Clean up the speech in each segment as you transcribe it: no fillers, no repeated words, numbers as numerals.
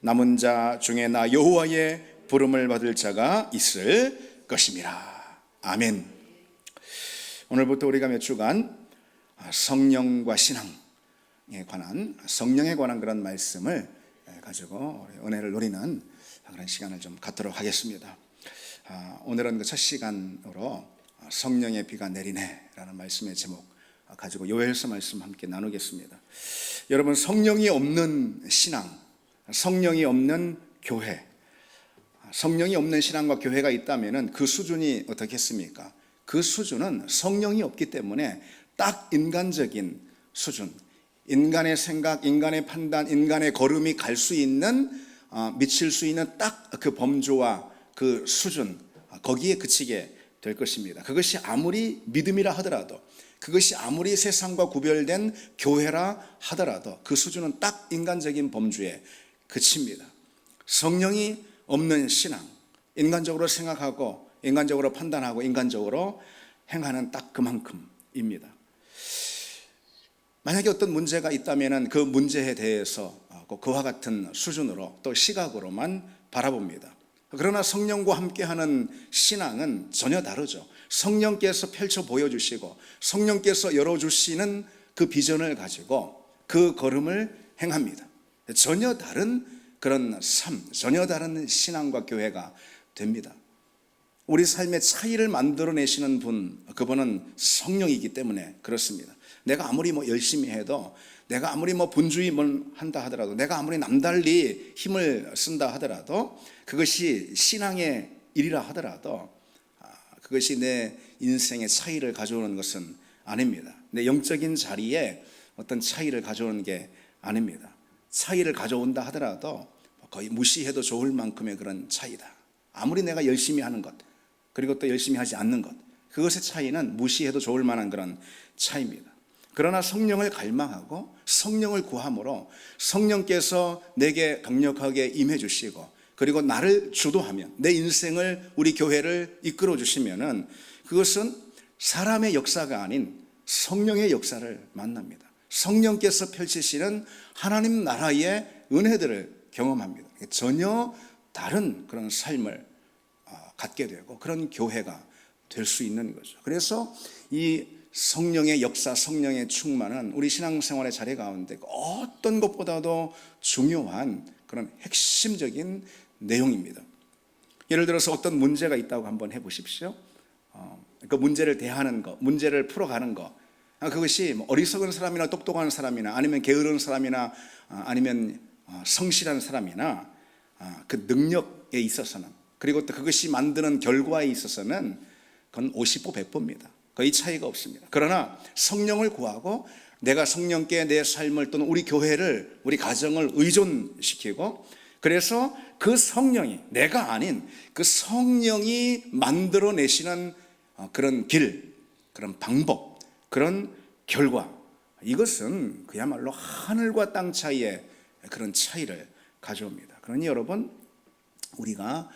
남은 자 중에 나 여호와의 부름을 받을 자가 있을 것임이라. 아멘. 오늘부터 우리가 몇 주간 성령과 신앙에 관한 그런 말씀을 가지고 은혜를 누리는 그런 시간을 좀 갖도록 하겠습니다. 오늘은 그 첫 시간으로 성령의 비가 내리네 라는 말씀의 제목 가지고 요엘서 말씀 함께 나누겠습니다. 여러분, 성령이 없는 신앙, 성령이 없는 교회, 성령이 없는 신앙과 교회가 있다면 그 수준이 어떻겠습니까? 그 수준은 성령이 없기 때문에 딱 인간적인 수준, 인간의 생각, 인간의 판단, 인간의 걸음이 갈 수 있는, 미칠 수 있는 딱 그 범주와 그 수준, 거기에 그치게 될 것입니다. 그것이 아무리 믿음이라 하더라도, 그것이 아무리 세상과 구별된 교회라 하더라도 그 수준은 딱 인간적인 범주에 그칩니다. 성령이 없는 신앙, 인간적으로 생각하고 인간적으로 판단하고 인간적으로 행하는 딱 그만큼입니다. 만약에 어떤 문제가 있다면 그 문제에 대해서 그와 같은 수준으로 또 시각으로만 바라봅니다. 그러나 성령과 함께하는 신앙은 전혀 다르죠. 성령께서 펼쳐 보여주시고 성령께서 열어주시는 그 비전을 가지고 그 걸음을 행합니다. 전혀 다른 그런 삶, 전혀 다른 신앙과 교회가 됩니다. 우리 삶의 차이를 만들어내시는 분, 그분은 성령이기 때문에 그렇습니다. 내가 아무리 열심히 해도, 내가 아무리 분주히 한다 하더라도, 내가 아무리 남달리 힘을 쓴다 하더라도, 그것이 신앙의 일이라 하더라도 그것이 내 인생의 차이를 가져오는 것은 아닙니다. 내 영적인 자리에 어떤 차이를 가져오는 게 아닙니다. 차이를 가져온다 하더라도 거의 무시해도 좋을 만큼의 그런 차이다. 아무리 내가 열심히 하는 것, 그리고 또 열심히 하지 않는 것, 그것의 차이는 무시해도 좋을 만한 그런 차이입니다. 그러나 성령을 갈망하고 성령을 구함으로 성령께서 내게 강력하게 임해 주시고, 그리고 나를 주도하면, 내 인생을, 우리 교회를 이끌어 주시면은 그것은 사람의 역사가 아닌 성령의 역사를 만납니다. 성령께서 펼치시는 하나님 나라의 은혜들을 경험합니다. 전혀 다른 그런 삶을 갖게 되고 그런 교회가 될 수 있는 거죠. 그래서 이 성령의 역사, 성령의 충만은 우리 신앙생활의 자리 가운데 어떤 것보다도 중요한 그런 핵심적인 내용입니다. 예를 들어서 어떤 문제가 있다고 한번 해보십시오. 그 문제를 대하는 것, 문제를 풀어가는 것, 그것이 어리석은 사람이나 똑똑한 사람이나 아니면 게으른 사람이나 아니면 성실한 사람이나 그 능력에 있어서는, 그리고 또 그것이 만드는 결과에 있어서는 그건 50보 100보입니다. 거의 차이가 없습니다. 그러나 성령을 구하고 내가 성령께 내 삶을 또는 우리 교회를, 우리 가정을 의존시키고, 그래서 그 성령이, 내가 아닌 그 성령이 만들어내시는 그런 길, 그런 방법, 그런 결과, 이것은 그야말로 하늘과 땅 차이의 그런 차이를 가져옵니다. 그러니 여러분, 우리가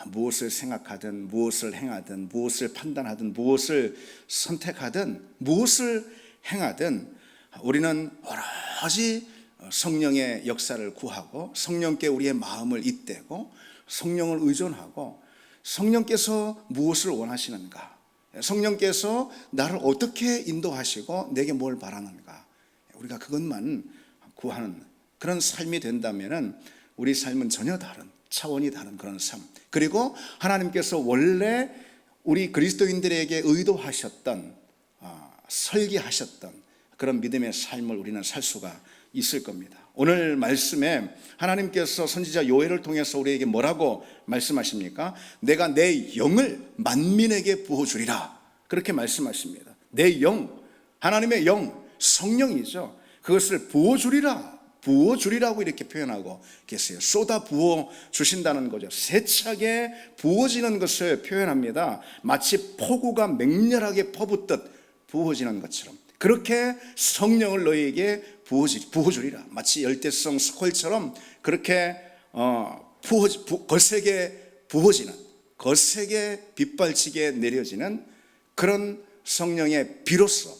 무엇을 생각하든, 무엇을 행하든, 무엇을 판단하든, 무엇을 선택하든, 무엇을 행하든 우리는 오로지 성령의 역사를 구하고 성령께 우리의 마음을 잇대고 성령을 의존하고, 성령께서 무엇을 원하시는가, 성령께서 나를 어떻게 인도하시고 내게 뭘 바라는가, 우리가 그것만 구하는 그런 삶이 된다면 우리 삶은 전혀 다른, 차원이 다른 그런 삶, 그리고 하나님께서 원래 우리 그리스도인들에게 의도하셨던, 설계하셨던 그런 믿음의 삶을 우리는 살 수가 있을 겁니다. 오늘 말씀에 하나님께서 선지자 요엘을 통해서 우리에게 뭐라고 말씀하십니까? 내가 내 영을 만민에게 부어주리라, 그렇게 말씀하십니다. 내 영, 하나님의 영, 성령이죠. 그것을 부어주리라고 이렇게 표현하고 계세요. 쏟아 부어 주신다는 거죠. 세차게 부어지는 것을 표현합니다. 마치 폭우가 맹렬하게 퍼붓듯 부어지는 것처럼 그렇게 성령을 너희에게 부어주리라. 마치 열대성 스콜처럼 그렇게 거세게 부어지는, 거세게 빗발치게 내려지는 그런 성령의 비로소,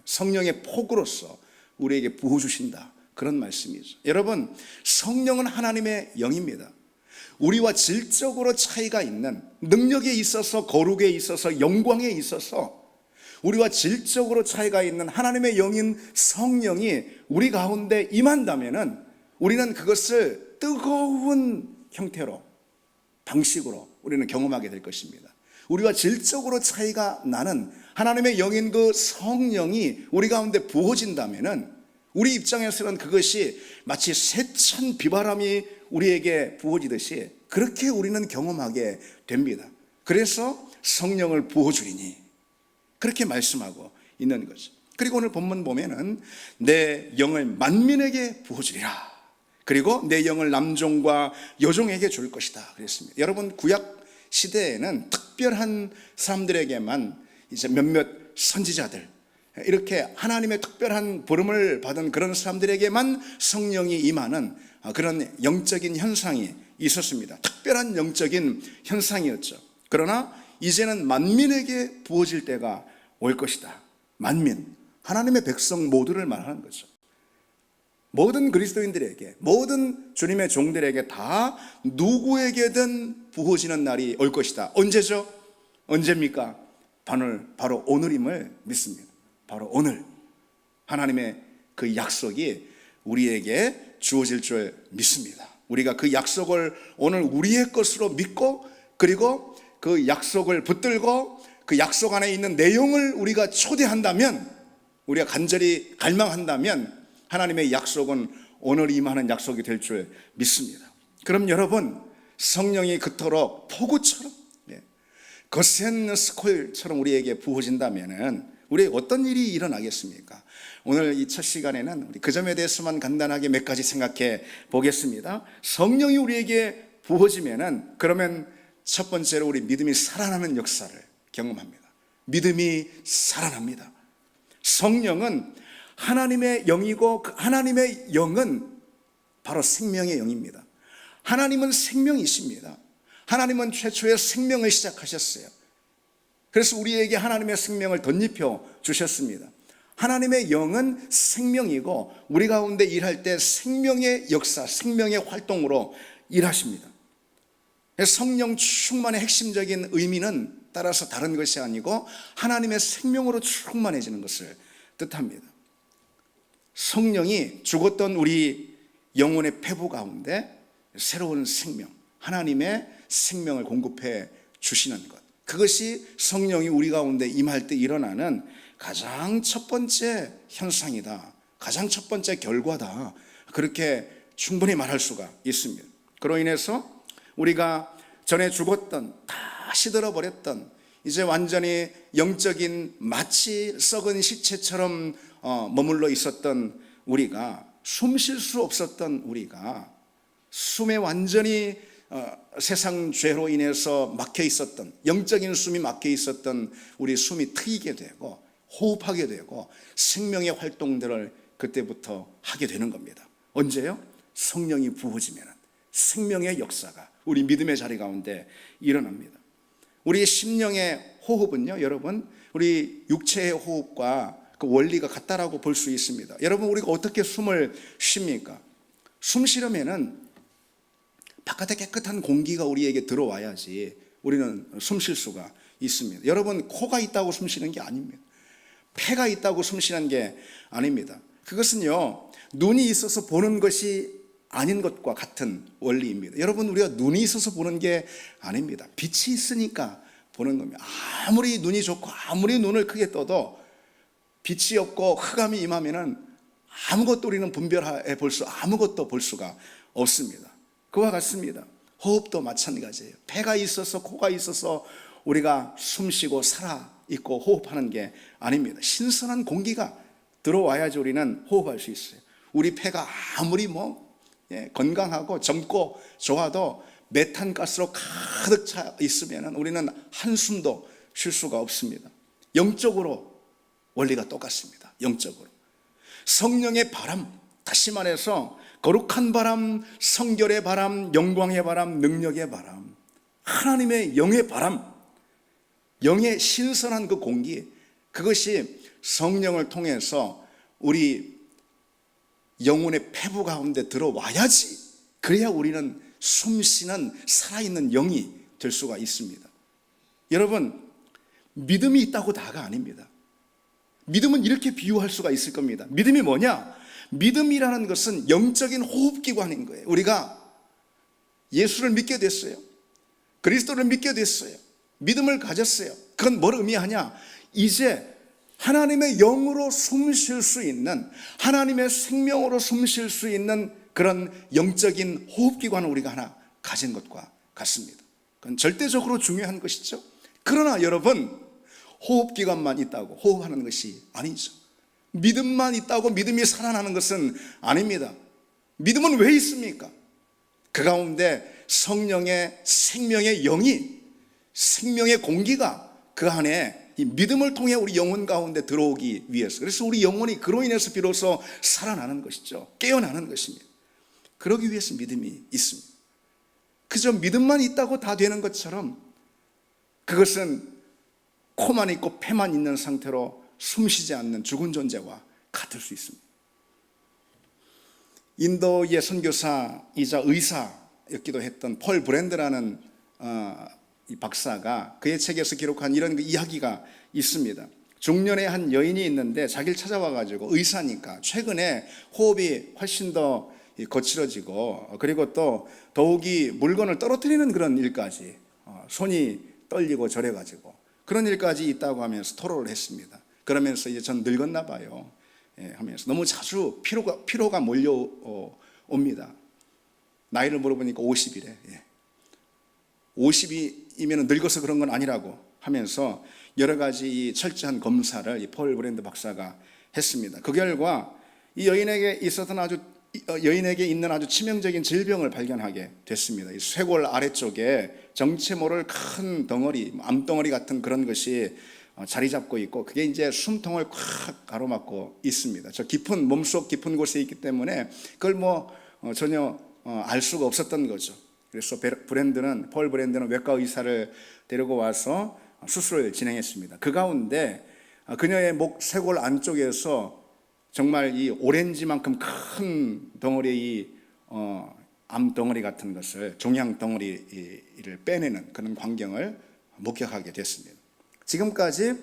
성령의 폭우로서 우리에게 부어주신다, 그런 말씀이죠. 여러분, 성령은 하나님의 영입니다. 우리와 질적으로 차이가 있는, 능력에 있어서, 거룩에 있어서, 영광에 있어서 우리와 질적으로 차이가 있는 하나님의 영인 성령이 우리 가운데 임한다면은 우리는 그것을 뜨거운 형태로, 방식으로 우리는 경험하게 될 것입니다. 우리와 질적으로 차이가 나는 하나님의 영인 그 성령이 우리 가운데 부어진다면은 우리 입장에서는 그것이 마치 세찬 비바람이 우리에게 부어지듯이 그렇게 우리는 경험하게 됩니다. 그래서 성령을 부어주리니 그렇게 말씀하고 있는 거죠. 그리고 오늘 본문 보면은 내 영을 만민에게 부어주리라. 그리고 내 영을 남종과 여종에게 줄 것이다 그랬습니다. 여러분, 구약 시대에는 특별한 사람들에게만 이제 몇몇 선지자들, 이렇게 하나님의 특별한 부름을 받은 그런 사람들에게만 성령이 임하는 그런 영적인 현상이 있었습니다. 특별한 영적인 현상이었죠. 그러나 이제는 만민에게 부어질 때가 올 것이다. 만민, 하나님의 백성 모두를 말하는 거죠. 모든 그리스도인들에게, 모든 주님의 종들에게 다 누구에게든 부어지는 날이 올 것이다. 언제죠? 언제입니까? 바로 오늘임을 믿습니다. 바로 오늘 하나님의 그 약속이 우리에게 주어질 줄 믿습니다. 우리가 그 약속을 오늘 우리의 것으로 믿고, 그리고 그 약속을 붙들고 그 약속 안에 있는 내용을 우리가 초대한다면, 우리가 간절히 갈망한다면 하나님의 약속은 오늘 임하는 약속이 될 줄 믿습니다. 그럼 여러분, 성령이 그토록 폭우처럼, 거센 스콜처럼 우리에게 부어진다면 우리의 어떤 일이 일어나겠습니까? 오늘 이 첫 시간에는 우리 그 점에 대해서만 간단하게 몇 가지 생각해 보겠습니다. 성령이 우리에게 부어지면은, 그러면 첫 번째로 우리 믿음이 살아나는 역사를 경험합니다. 믿음이 살아납니다. 성령은 하나님의 영이고 그 하나님의 영은 바로 생명의 영입니다. 하나님은 생명이십니다. 하나님은 최초의 생명을 시작하셨어요. 그래서 우리에게 하나님의 생명을 덧입혀 주셨습니다. 하나님의 영은 생명이고 우리 가운데 일할 때 생명의 역사, 생명의 활동으로 일하십니다. 성령 충만의 핵심적인 의미는 따라서 다른 것이 아니고 하나님의 생명으로 충만해지는 것을 뜻합니다. 성령이 죽었던 우리 영혼의 폐부 가운데 새로운 생명, 하나님의 생명을 공급해 주시는 것, 그것이 성령이 우리 가운데 임할 때 일어나는 가장 첫 번째 현상이다, 가장 첫 번째 결과다, 그렇게 충분히 말할 수가 있습니다. 그로 인해서 우리가 전에 죽었던, 다 시들어버렸던, 이제 완전히 영적인 마치 썩은 시체처럼 머물러 있었던 우리가, 숨 쉴 수 없었던 우리가, 숨에 완전히 세상 죄로 인해서 막혀 있었던, 영적인 숨이 막혀 있었던 우리 숨이 트이게 되고 호흡하게 되고 생명의 활동들을 그때부터 하게 되는 겁니다. 언제요? 성령이 부어지면 생명의 역사가 우리 믿음의 자리 가운데 일어납니다. 우리 심령의 호흡은요, 여러분, 우리 육체의 호흡과 그 원리가 같다라고 볼 수 있습니다. 여러분, 우리가 어떻게 숨을 쉽니까? 숨 쉬려면은 바깥에 깨끗한 공기가 우리에게 들어와야지 우리는 숨 쉴 수가 있습니다. 여러분, 코가 있다고 숨 쉬는 게 아닙니다. 폐가 있다고 숨 쉬는 게 아닙니다. 그것은요, 눈이 있어서 보는 것이 아닌 것과 같은 원리입니다. 여러분, 우리가 눈이 있어서 보는 게 아닙니다. 빛이 있으니까 보는 겁니다. 아무리 눈이 좋고 아무리 눈을 크게 떠도 빛이 없고 흑암이 임하면은 아무것도 우리는 분별해 볼 수, 아무것도 볼 수가 없습니다. 그와 같습니다. 호흡도 마찬가지예요. 폐가 있어서, 코가 있어서 우리가 숨쉬고 살아있고 호흡하는 게 아닙니다. 신선한 공기가 들어와야지 우리는 호흡할 수 있어요. 우리 폐가 아무리 건강하고 젊고 좋아도 메탄가스로 가득 차 있으면 우리는 한숨도 쉴 수가 없습니다. 영적으로 원리가 똑같습니다. 영적으로. 성령의 바람, 다시 말해서 거룩한 바람, 성결의 바람, 영광의 바람, 능력의 바람, 하나님의 영의 바람, 영의 신선한 그 공기, 그것이 성령을 통해서 우리 영혼의 폐부 가운데 들어와야지, 그래야 우리는 숨쉬는 살아있는 영이 될 수가 있습니다. 여러분, 믿음이 있다고 다가 아닙니다. 믿음은 이렇게 비유할 수가 있을 겁니다. 믿음이 뭐냐? 믿음이라는 것은 영적인 호흡기관인 거예요. 우리가 예수를 믿게 됐어요. 그리스도를 믿게 됐어요. 믿음을 가졌어요. 그건 뭘 의미하냐? 이제 하나님의 영으로 숨 쉴 수 있는, 하나님의 생명으로 숨 쉴 수 있는 그런 영적인 호흡기관을 우리가 하나 가진 것과 같습니다. 그건 절대적으로 중요한 것이죠. 그러나 여러분, 호흡기관만 있다고 호흡하는 것이 아니죠. 믿음만 있다고 믿음이 살아나는 것은 아닙니다. 믿음은 왜 있습니까? 그 가운데 성령의 생명의 영이, 생명의 공기가 그 안에 이 믿음을 통해 우리 영혼 가운데 들어오기 위해서, 그래서 우리 영혼이 그로 인해서 비로소 살아나는 것이죠. 깨어나는 것입니다. 그러기 위해서 믿음이 있습니다. 그저 믿음만 있다고 다 되는 것처럼 그것은 코만 있고 폐만 있는 상태로 숨쉬지 않는 죽은 존재와 같을 수 있습니다. 인도의 선교사이자 의사였기도 했던 폴 브랜드라는 이 박사가 그의 책에서 기록한 이런 이야기가 있습니다. 중년의 한 여인이 있는데 자기를 찾아와가지고, 의사니까 최근에 호흡이 훨씬 더 거칠어지고, 그리고 또 더욱이 물건을 떨어뜨리는 그런 일까지, 손이 떨리고 저래가지고 그런 일까지 있다고 하면서 토로를 했습니다. 그러면서 이제 전 늙었나 봐요, 하면서 너무 자주 피로가 몰려옵니다. 나이를 물어보니까 50이래. 50이면 늙어서 그런 건 아니라고 하면서 여러 가지 철저한 검사를 이 폴 브랜드 박사가 했습니다. 그 결과 이 여인에게 있는 아주 치명적인 질병을 발견하게 됐습니다. 이 쇄골 아래쪽에 정체 모를 큰 덩어리, 암덩어리 같은 그런 것이 자리 잡고 있고, 그게 이제 숨통을 콱 가로막고 있습니다. 저 깊은, 몸속 깊은 곳에 있기 때문에 그걸 전혀 알 수가 없었던 거죠. 그래서 폴 브랜드는 외과 의사를 데리고 와서 수술을 진행했습니다. 그 가운데 그녀의 목 쇄골 안쪽에서 정말 이 오렌지만큼 큰 덩어리의 이 암덩어리 같은 것을, 종양 덩어리를 빼내는 그런 광경을 목격하게 됐습니다. 지금까지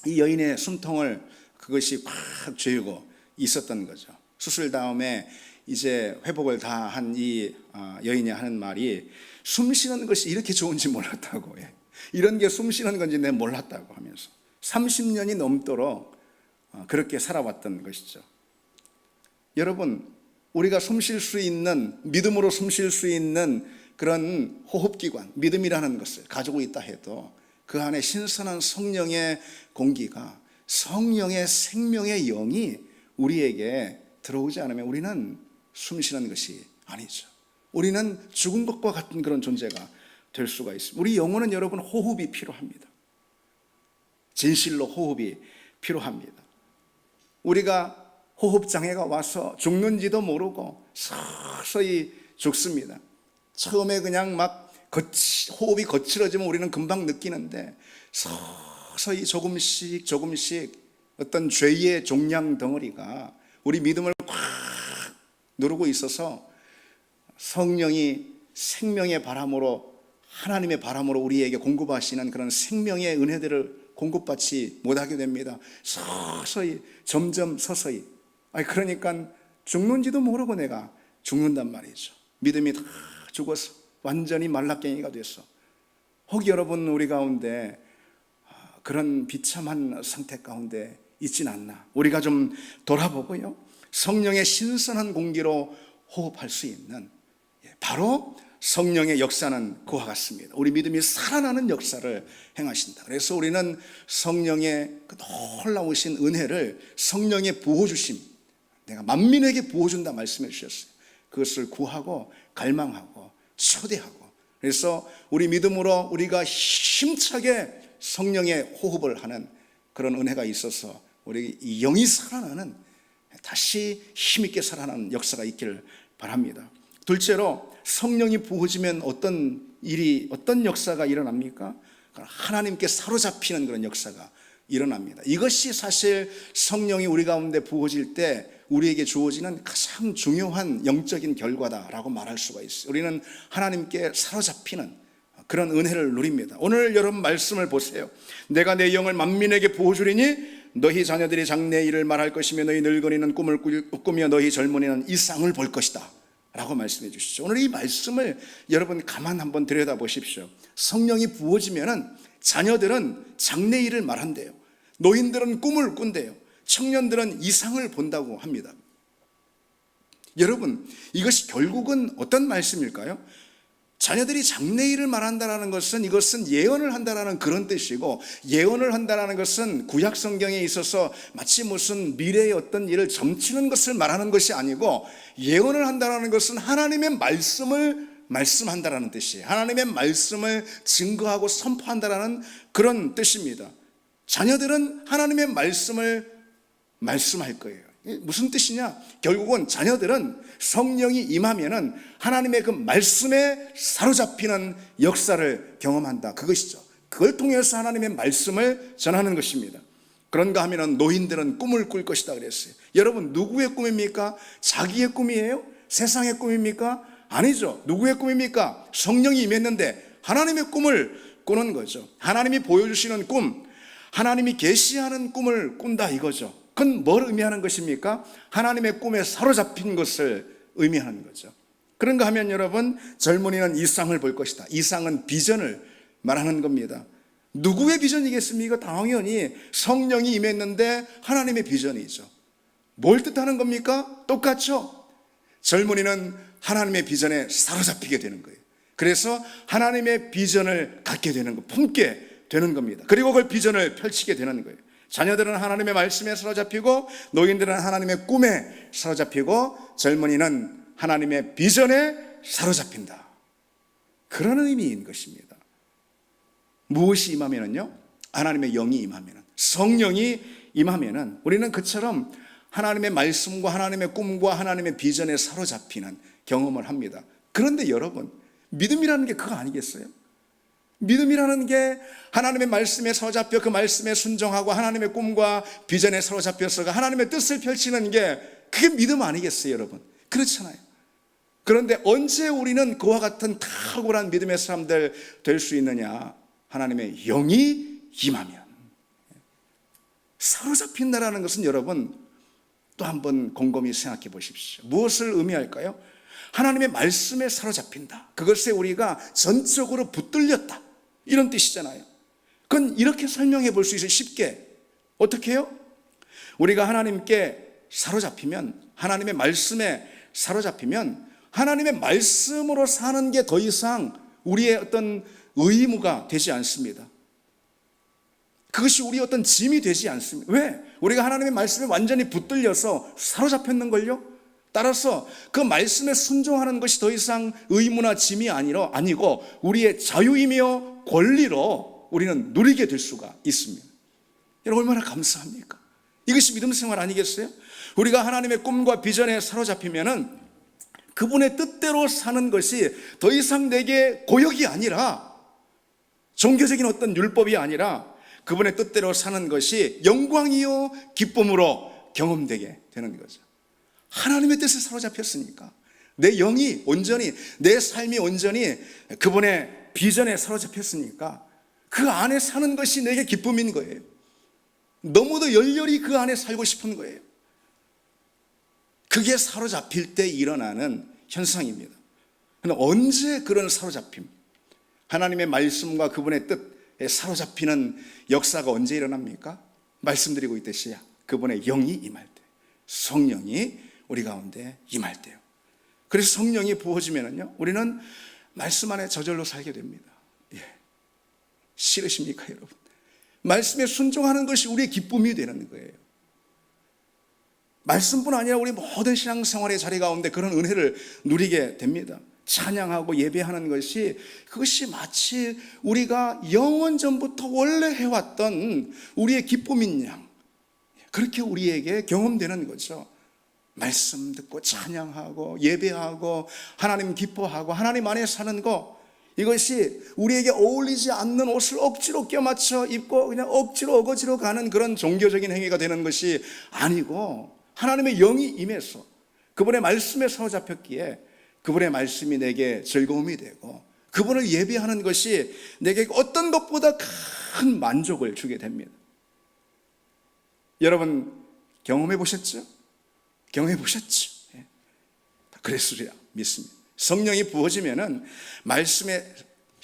이 여인의 숨통을 그것이 꽉 죄고 있었던 거죠. 수술 다음에 이제 회복을 다 한 이 여인이 하는 말이, 숨 쉬는 것이 이렇게 좋은지 몰랐다고, 이런 게 숨 쉬는 건지 내가 몰랐다고 하면서 30년이 넘도록 그렇게 살아왔던 것이죠. 여러분, 우리가 숨 쉴 수 있는, 믿음으로 숨 쉴 수 있는 그런 호흡기관, 믿음이라는 것을 가지고 있다 해도 그 안에 신선한 성령의 공기가, 성령의 생명의 영이 우리에게 들어오지 않으면 우리는 숨 쉬는 것이 아니죠. 우리는 죽은 것과 같은 그런 존재가 될 수가 있습니다. 우리 영혼은 여러분 호흡이 필요합니다. 진실로 호흡이 필요합니다. 우리가 호흡장애가 와서 죽는지도 모르고 서서히 죽습니다. 처음에 그냥 막 호흡이 거칠어지면 우리는 금방 느끼는데, 서서히 조금씩 어떤 죄의 종양 덩어리가 우리 믿음을 꽉 누르고 있어서 성령이 생명의 바람으로, 하나님의 바람으로 우리에게 공급하시는 그런 생명의 은혜들을 공급받지 못하게 됩니다. 서서히, 점점 서서히. 그러니까 죽는지도 모르고 내가 죽는단 말이죠. 믿음이 다 죽어서 완전히 말라깽이가 됐어. 혹 여러분, 우리 가운데 그런 비참한 상태 가운데 있진 않나? 우리가 좀 돌아보고요, 성령의 신선한 공기로 호흡할 수 있는, 바로 성령의 역사는 그와 같습니다. 우리 믿음이 살아나는 역사를 행하신다. 그래서 우리는 성령의 그 놀라우신 은혜를, 성령의 부어주심, 내가 만민에게 부어준다 말씀해 주셨어요. 그것을 구하고 갈망하고 초대하고, 그래서 우리 믿음으로 우리가 힘차게 성령의 호흡을 하는 그런 은혜가 있어서 우리 이 영이 살아나는, 다시 힘있게 살아나는 역사가 있기를 바랍니다. 둘째로, 성령이 부어지면 어떤 역사가 일어납니까? 하나님께 사로잡히는 그런 역사가 일어납니다. 이것이 사실 성령이 우리 가운데 부어질 때 우리에게 주어지는 가장 중요한 영적인 결과다라고 말할 수가 있어요. 우리는 하나님께 사로잡히는 그런 은혜를 누립니다. 오늘 여러분 말씀을 보세요. 내가 내 영을 만민에게 부어주리니 너희 자녀들이 장래의 일을 말할 것이며 너희 늙은이는 꿈을 꾸며 너희 젊은이는 이상을 볼 것이다 라고 말씀해 주시죠. 오늘 이 말씀을 여러분 가만 한번 들여다 보십시오. 성령이 부어지면 자녀들은 장래의 일을 말한대요. 노인들은 꿈을 꾼대요. 청년들은 이상을 본다고 합니다. 여러분, 이것이 결국은 어떤 말씀일까요? 자녀들이 장래일을 말한다는 것은 이것은 예언을 한다는 그런 뜻이고, 예언을 한다는 것은 구약 성경에 있어서 마치 무슨 미래의 어떤 일을 점치는 것을 말하는 것이 아니고, 예언을 한다는 것은 하나님의 말씀을 말씀한다는 뜻이에요. 하나님의 말씀을 증거하고 선포한다는 그런 뜻입니다. 자녀들은 하나님의 말씀을 말씀할 거예요. 무슨 뜻이냐? 결국은 자녀들은 성령이 임하면은 하나님의 그 말씀에 사로잡히는 역사를 경험한다. 그것이죠. 그걸 통해서 하나님의 말씀을 전하는 것입니다. 그런가 하면은 노인들은 꿈을 꿀 것이다 그랬어요. 여러분, 누구의 꿈입니까? 자기의 꿈이에요? 세상의 꿈입니까? 아니죠. 누구의 꿈입니까? 성령이 임했는데 하나님의 꿈을 꾸는 거죠. 하나님이 보여주시는 꿈, 하나님이 계시하는 꿈을 꾼다 이거죠. 그건 뭘 의미하는 것입니까? 하나님의 꿈에 사로잡힌 것을 의미하는 거죠. 그런가 하면 여러분, 젊은이는 이상을 볼 것이다. 이상은 비전을 말하는 겁니다. 누구의 비전이겠습니까? 당연히 성령이 임했는데 하나님의 비전이죠. 뭘 뜻하는 겁니까? 똑같죠. 젊은이는 하나님의 비전에 사로잡히게 되는 거예요. 그래서 하나님의 비전을 갖게 되는 거, 품게 되는 겁니다. 그리고 그걸 비전을 펼치게 되는 거예요. 자녀들은 하나님의 말씀에 사로잡히고, 노인들은 하나님의 꿈에 사로잡히고, 젊은이는 하나님의 비전에 사로잡힌다. 그런 의미인 것입니다. 무엇이 임하면은요? 하나님의 영이 임하면은, 성령이 임하면은 우리는 그처럼 하나님의 말씀과 하나님의 꿈과 하나님의 비전에 사로잡히는 경험을 합니다. 그런데 여러분, 믿음이라는 게 그거 아니겠어요? 믿음이라는 게 하나님의 말씀에 사로잡혀 그 말씀에 순종하고 하나님의 꿈과 비전에 사로잡혀서 하나님의 뜻을 펼치는 게 그게 믿음 아니겠어요, 여러분? 그렇잖아요. 그런데 언제 우리는 그와 같은 탁월한 믿음의 사람들 될 수 있느냐? 하나님의 영이 임하면. 사로잡힌다라는 것은 여러분 또 한번 곰곰이 생각해 보십시오. 무엇을 의미할까요? 하나님의 말씀에 사로잡힌다. 그것에 우리가 전적으로 붙들렸다. 이런 뜻이잖아요. 그건 이렇게 설명해 볼 수 있어요. 쉽게. 어떻게 해요? 우리가 하나님께 사로잡히면, 하나님의 말씀에 사로잡히면 하나님의 말씀으로 사는 게 더 이상 우리의 어떤 의무가 되지 않습니다. 그것이 우리의 어떤 짐이 되지 않습니다. 왜? 우리가 하나님의 말씀에 완전히 붙들려서 사로잡혔는걸요? 따라서 그 말씀에 순종하는 것이 더 이상 의무나 짐이 아니고 우리의 자유이며 권리로 우리는 누리게 될 수가 있습니다. 여러분, 얼마나 감사합니까? 이것이 믿음 생활 아니겠어요? 우리가 하나님의 꿈과 비전에 사로잡히면은 그분의 뜻대로 사는 것이 더 이상 내게 고역이 아니라, 종교적인 어떤 율법이 아니라 그분의 뜻대로 사는 것이 영광이요 기쁨으로 경험되게 되는 거죠. 하나님의 뜻에 사로잡혔으니까 내 영이 온전히, 내 삶이 온전히 그분의 비전에 사로잡혔으니까 그 안에 사는 것이 내게 기쁨인 거예요. 너무도 열렬히 그 안에 살고 싶은 거예요. 그게 사로잡힐 때 일어나는 현상입니다. 그런데 언제 그런 사로잡힘, 하나님의 말씀과 그분의 뜻에 사로잡히는 역사가 언제 일어납니까? 말씀드리고 있듯이 그분의 영이 임할 때, 성령이 우리 가운데 임할 때요. 그래서 성령이 부어지면은요, 우리는 말씀 안에 저절로 살게 됩니다. 예. 싫으십니까, 여러분? 말씀에 순종하는 것이 우리의 기쁨이 되는 거예요. 말씀뿐 아니라 우리 모든 신앙생활의 자리 가운데 그런 은혜를 누리게 됩니다. 찬양하고 예배하는 것이, 그것이 마치 우리가 영원 전부터 원래 해왔던 우리의 기쁨인 양, 그렇게 우리에게 경험되는 거죠. 말씀 듣고 찬양하고 예배하고 하나님 기뻐하고 하나님 안에 사는 거, 이것이 우리에게 어울리지 않는 옷을 억지로 껴맞춰 입고 그냥 억지로 어거지로 가는 그런 종교적인 행위가 되는 것이 아니고, 하나님의 영이 임해서 그분의 말씀에 사로잡혔기에 그분의 말씀이 내게 즐거움이 되고 그분을 예배하는 것이 내게 어떤 것보다 큰 만족을 주게 됩니다. 여러분 경험해 보셨죠? 경험해 보셨죠? 그랬으리라 믿습니다. 성령이 부어지면은 말씀의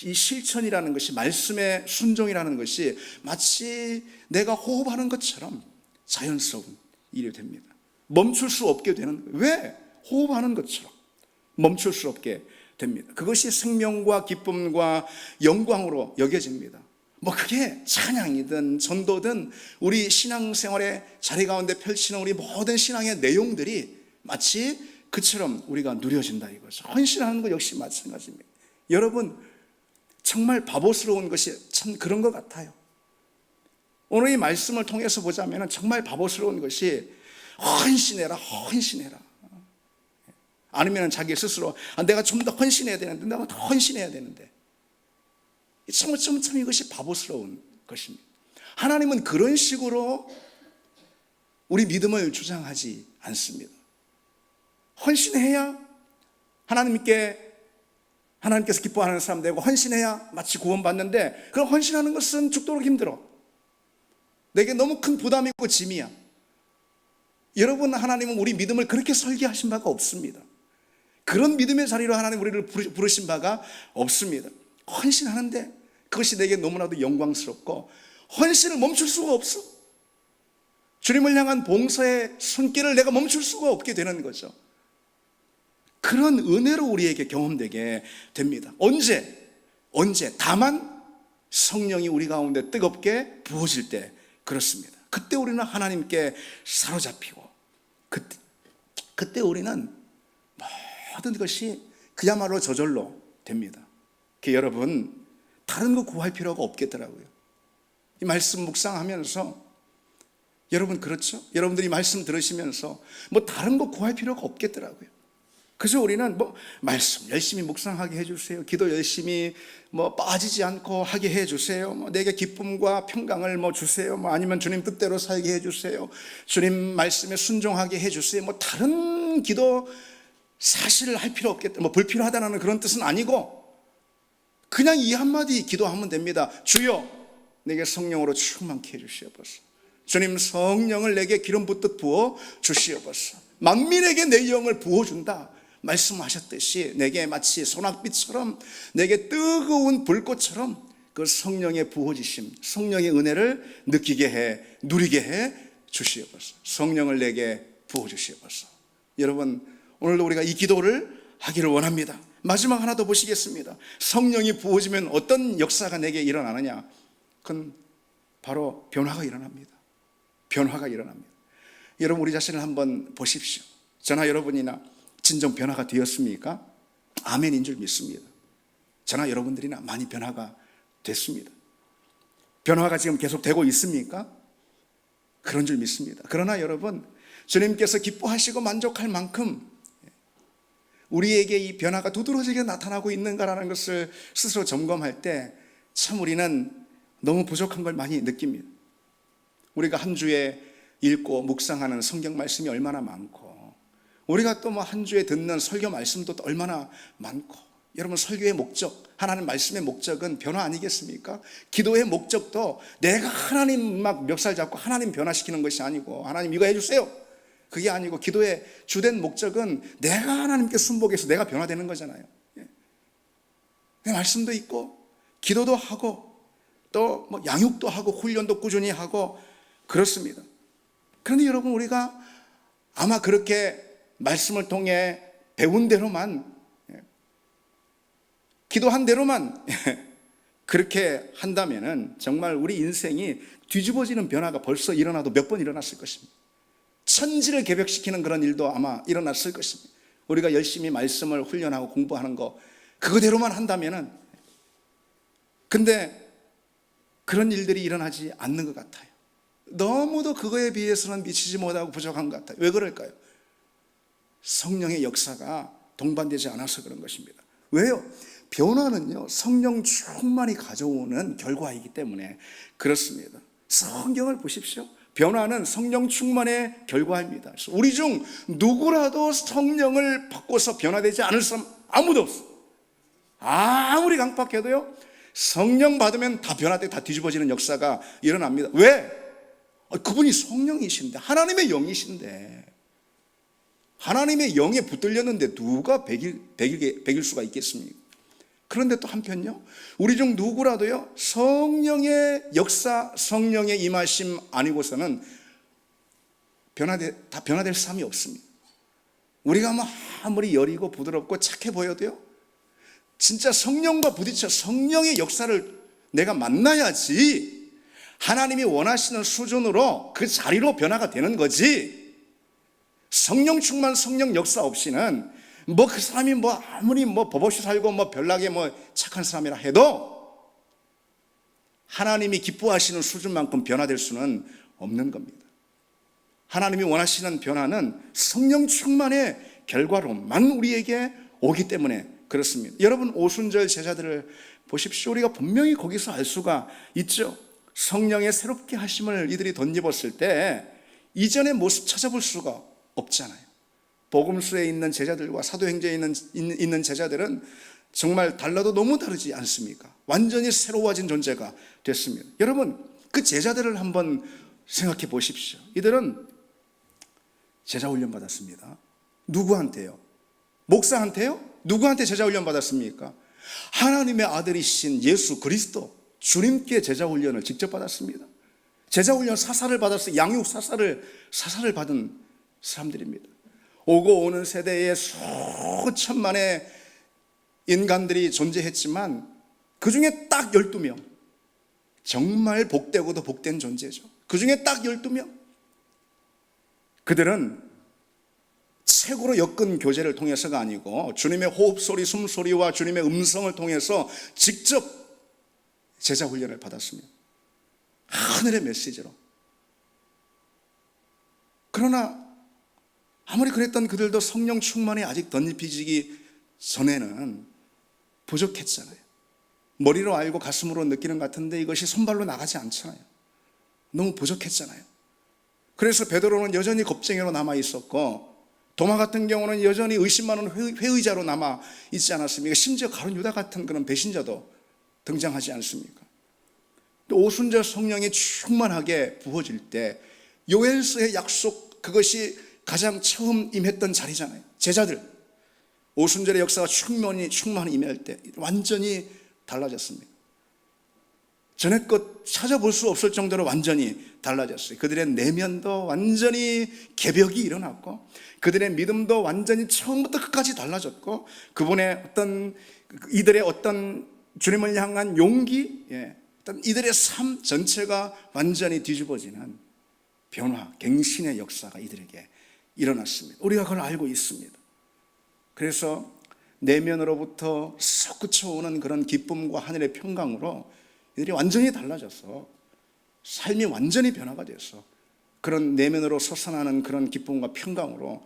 이 실천이라는 것이, 말씀의 순종이라는 것이 마치 내가 호흡하는 것처럼 자연스러운 일이 됩니다. 멈출 수 없게 되는, 왜? 호흡하는 것처럼 멈출 수 없게 됩니다. 그것이 생명과 기쁨과 영광으로 여겨집니다. 뭐 그게 찬양이든 전도든 우리 신앙생활의 자리 가운데 펼치는 우리 모든 신앙의 내용들이 마치 그처럼 우리가 누려진다 이거죠. 헌신하는 것 역시 마찬가지입니다. 여러분 정말 바보스러운 것이 참 그런 것 같아요. 오늘 이 말씀을 통해서 보자면 정말 바보스러운 것이 헌신해라, 헌신해라. 아니면 자기 스스로 내가 좀 더 헌신해야 되는데, 내가 더 헌신해야 되는데. 참 이것이 바보스러운 것입니다. 하나님은 그런 식으로 우리 믿음을 주장하지 않습니다. 헌신해야 하나님께서 기뻐하는 사람 되고, 헌신해야 마치 구원받는데, 그럼 헌신하는 것은 죽도록 힘들어. 내게 너무 큰 부담이고 짐이야. 여러분, 하나님은 우리 믿음을 그렇게 설계하신 바가 없습니다. 그런 믿음의 자리로 하나님 우리를 부르신 바가 없습니다. 헌신하는데 그것이 내게 너무나도 영광스럽고 헌신을 멈출 수가 없어. 주님을 향한 봉사의 손길을 내가 멈출 수가 없게 되는 거죠. 그런 은혜로 우리에게 경험되게 됩니다. 언제? 다만 성령이 우리 가운데 뜨겁게 부어질 때 그렇습니다. 그때 우리는 하나님께 사로잡히고, 그때 우리는 모든 것이 그야말로 저절로 됩니다. 여러분 다른 거 구할 필요가 없겠더라고요. 이 말씀 묵상하면서 여러분 그렇죠? 여러분들이 말씀 들으시면서 뭐 다른 거 구할 필요가 없겠더라고요. 그래서 우리는 뭐 말씀 열심히 묵상하게 해주세요. 기도 열심히 뭐 빠지지 않고 하게 해주세요. 뭐 내게 기쁨과 평강을 뭐 주세요. 뭐 아니면 주님 뜻대로 살게 해주세요. 주님 말씀에 순종하게 해주세요. 뭐 다른 기도 사실을 할 필요 없겠다. 뭐 불필요하다는 그런 뜻은 아니고 그냥 이 한마디 기도하면 됩니다. 주여 내게 성령으로 충만케 해주시옵소서. 주님 성령을 내게 기름 붓듯 부어 주시옵소서. 만민에게 내 영을 부어준다 말씀하셨듯이 내게 마치 소낙빛처럼, 내게 뜨거운 불꽃처럼 그 성령의 부어지심, 성령의 은혜를 느끼게 해, 누리게 해 주시옵소서. 성령을 내게 부어 주시옵소서. 여러분 오늘도 우리가 이 기도를 하기를 원합니다. 마지막 하나 더 보시겠습니다. 성령이 부어지면 어떤 역사가 내게 일어나느냐? 그건 바로 변화가 일어납니다. 변화가 일어납니다. 여러분 우리 자신을 한번 보십시오. 저나 여러분이나 진정 변화가 되었습니까? 아멘인 줄 믿습니다. 저나 여러분들이나 많이 변화가 됐습니다. 변화가 지금 계속 되고 있습니까? 그런 줄 믿습니다. 그러나 여러분 주님께서 기뻐하시고 만족할 만큼 우리에게 이 변화가 두드러지게 나타나고 있는가라는 것을 스스로 점검할 때 참 우리는 너무 부족한 걸 많이 느낍니다. 우리가 한 주에 읽고 묵상하는 성경 말씀이 얼마나 많고, 우리가 또 뭐 한 주에 듣는 설교 말씀도 또 얼마나 많고, 여러분 설교의 목적, 하나님 말씀의 목적은 변화 아니겠습니까? 기도의 목적도 내가 하나님 막 멱살 잡고 하나님 변화시키는 것이 아니고, 하나님 이거 해주세요 그게 아니고, 기도의 주된 목적은 내가 하나님께 순복해서 내가 변화되는 거잖아요. 내 말씀도 있고 기도도 하고 또 뭐 양육도 하고 훈련도 꾸준히 하고 그렇습니다. 그런데 여러분 우리가 아마 그렇게 말씀을 통해 배운 대로만, 기도한 대로만 그렇게 한다면은 정말 우리 인생이 뒤집어지는 변화가 벌써 일어나도 몇 번 일어났을 것입니다. 천지를 개벽시키는 그런 일도 아마 일어났을 것입니다. 우리가 열심히 말씀을 훈련하고 공부하는 거 그거대로만 한다면은. 근데 그런 일들이 일어나지 않는 것 같아요. 너무도 그거에 비해서는 미치지 못하고 부족한 것 같아요. 왜 그럴까요? 성령의 역사가 동반되지 않아서 그런 것입니다. 왜요? 변화는요, 성령 충만히 가져오는 결과이기 때문에 그렇습니다. 성경을 보십시오. 변화는 성령 충만의 결과입니다. 우리 중 누구라도 성령을 받고서 변화되지 않을 사람 아무도 없어. 아무리 강박해도요, 성령 받으면 다 변화되고 다 뒤집어지는 역사가 일어납니다. 왜? 그분이 성령이신데, 하나님의 영이신데, 하나님의 영에 붙들렸는데 누가 백일 수가 있겠습니까? 그런데 또 한편요, 우리 중 누구라도요, 성령의 역사, 성령의 임하심 아니고서는 다 변화될 사람이 없습니다. 우리가 아무리 여리고 부드럽고 착해 보여도요, 진짜 성령과 부딪혀 성령의 역사를 내가 만나야지 하나님이 원하시는 수준으로 그 자리로 변화가 되는 거지, 성령 충만, 성령 역사 없이는 그 사람이 아무리 법 없이 살고 별나게 착한 사람이라 해도 하나님이 기뻐하시는 수준만큼 변화될 수는 없는 겁니다. 하나님이 원하시는 변화는 성령 충만의 결과로만 우리에게 오기 때문에 그렇습니다. 여러분, 오순절 제자들을 보십시오. 우리가 분명히 거기서 알 수가 있죠. 성령의 새롭게 하심을 이들이 덧입었을 때 이전의 모습 찾아볼 수가 없잖아요. 복음서에 있는 제자들과 사도행전에 있는 제자들은 정말 달라도 너무 다르지 않습니까? 완전히 새로워진 존재가 됐습니다. 여러분, 그 제자들을 한번 생각해 보십시오. 이들은 제자 훈련 받았습니다. 누구한테요? 목사한테요? 누구한테 제자 훈련 받았습니까? 하나님의 아들이신 예수 그리스도 주님께 제자 훈련을 직접 받았습니다. 제자 훈련 사사를 받았어요. 양육 사사를 받은 사람들입니다. 오고 오는 세대에 수천만의 인간들이 존재했지만 그 중에 딱 12명, 정말 복되고도 복된 존재죠. 그 중에 딱 12명, 그들은 책으로 엮은 교제를 통해서가 아니고 주님의 호흡소리, 숨소리와 주님의 음성을 통해서 직접 제자 훈련을 받았습니다. 하늘의 메시지로. 그러나 아무리 그랬던 그들도 성령 충만이 아직 덧입히지기 전에는 부족했잖아요. 머리로 알고 가슴으로 느끼는 것 같은데 이것이 손발로 나가지 않잖아요. 너무 부족했잖아요. 그래서 베드로는 여전히 겁쟁이로 남아 있었고, 도마 같은 경우는 여전히 의심 많은 회의자로 남아 있지 않았습니까? 심지어 가룟 유다 같은 그런 배신자도 등장하지 않습니까? 또 오순절 성령이 충만하게 부어질 때 요엘서의 약속, 그것이 가장 처음 임했던 자리잖아요. 제자들, 오순절의 역사가 충만히 임할 때 완전히 달라졌습니다. 전에 것 찾아볼 수 없을 정도로 완전히 달라졌어요. 그들의 내면도 완전히 개벽이 일어났고, 그들의 믿음도 완전히 처음부터 끝까지 달라졌고, 그분의 이들의 주님을 향한 용기, 이들의 삶 전체가 완전히 뒤집어지는 변화, 갱신의 역사가 이들에게 일어났습니다. 우리가 그걸 알고 있습니다. 그래서 내면으로부터 솟구쳐오는 그런 기쁨과 하늘의 평강으로 이들이 완전히 달라져서 삶이 완전히 변화가 돼서 그런 내면으로 솟아나는 그런 기쁨과 평강으로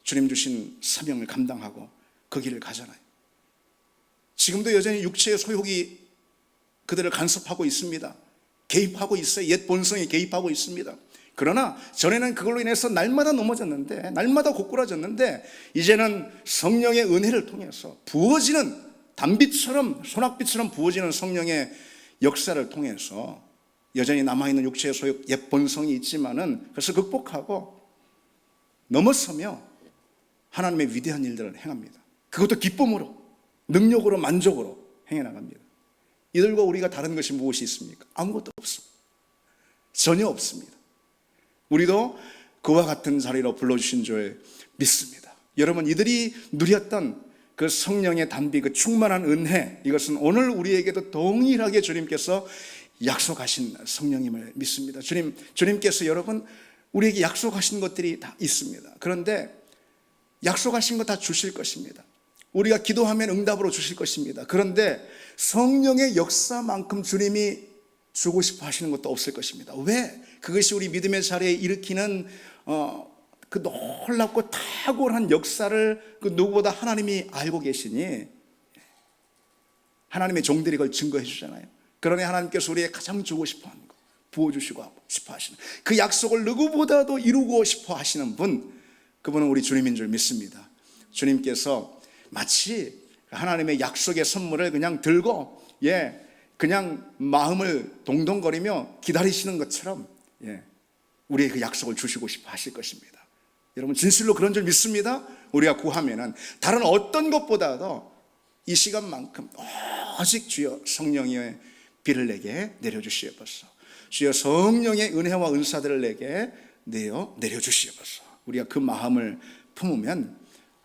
주님 주신 사명을 감당하고 그 길을 가잖아요. 지금도 여전히 육체의 소욕이 그들을 간섭하고 있습니다. 개입하고 있어요. 옛 본성에 개입하고 있습니다. 그러나 전에는 그걸로 인해서 날마다 넘어졌는데, 날마다 고꾸라졌는데, 이제는 성령의 은혜를 통해서 부어지는 단빛처럼, 소낙빛처럼 부어지는 성령의 역사를 통해서 여전히 남아있는 육체의 소욕, 옛 본성이 있지만은 그것을 극복하고 넘어서며 하나님의 위대한 일들을 행합니다. 그것도 기쁨으로, 능력으로, 만족으로 행해나갑니다. 이들과 우리가 다른 것이 무엇이 있습니까? 아무것도 없습니다. 전혀 없습니다. 우리도 그와 같은 자리로 불러주신 줄 믿습니다. 여러분, 이들이 누렸던 그 성령의 단비, 그 충만한 은혜, 이것은 오늘 우리에게도 동일하게 주님께서 약속하신 성령임을 믿습니다. 주님께서 여러분 우리에게 약속하신 것들이 다 있습니다. 그런데 약속하신 거 다 주실 것입니다. 우리가 기도하면 응답으로 주실 것입니다. 그런데 성령의 역사만큼 주님이 주고 싶어 하시는 것도 없을 것입니다. 왜? 그것이 우리 믿음의 자리에 일으키는 그 놀랍고 탁월한 역사를 그 누구보다 하나님이 알고 계시니 하나님의 종들이 그걸 증거해 주잖아요. 그러니 하나님께서 우리의 가장 주고 싶어 하는 거 부어주시고 싶어 하시는 그 약속을 누구보다도 이루고 싶어 하시는 분, 그분은 우리 주님인 줄 믿습니다. 주님께서 마치 하나님의 약속의 선물을 그냥 들고 그냥 마음을 동동거리며 기다리시는 것처럼 우리의 그 약속을 주시고 싶어 하실 것입니다. 여러분 진실로 그런 줄 믿습니다. 우리가 구하면은 다른 어떤 것보다도 이 시간만큼 오직 주여 성령의 비를 내게 내려주시옵소서. 주여 성령의 은혜와 은사들을 내게 내려주시옵소서. 우리가 그 마음을 품으면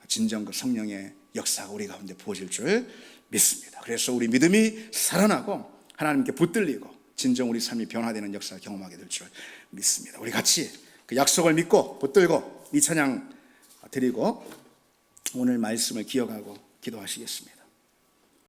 진정 그 성령의 역사가 우리 가운데 부어질 줄 믿습니다. 그래서 우리 믿음이 살아나고 하나님께 붙들리고 진정 우리 삶이 변화되는 역사를 경험하게 될 줄 믿습니다. 우리 같이 그 약속을 믿고 붙들고 이 찬양 드리고 오늘 말씀을 기억하고 기도하시겠습니다.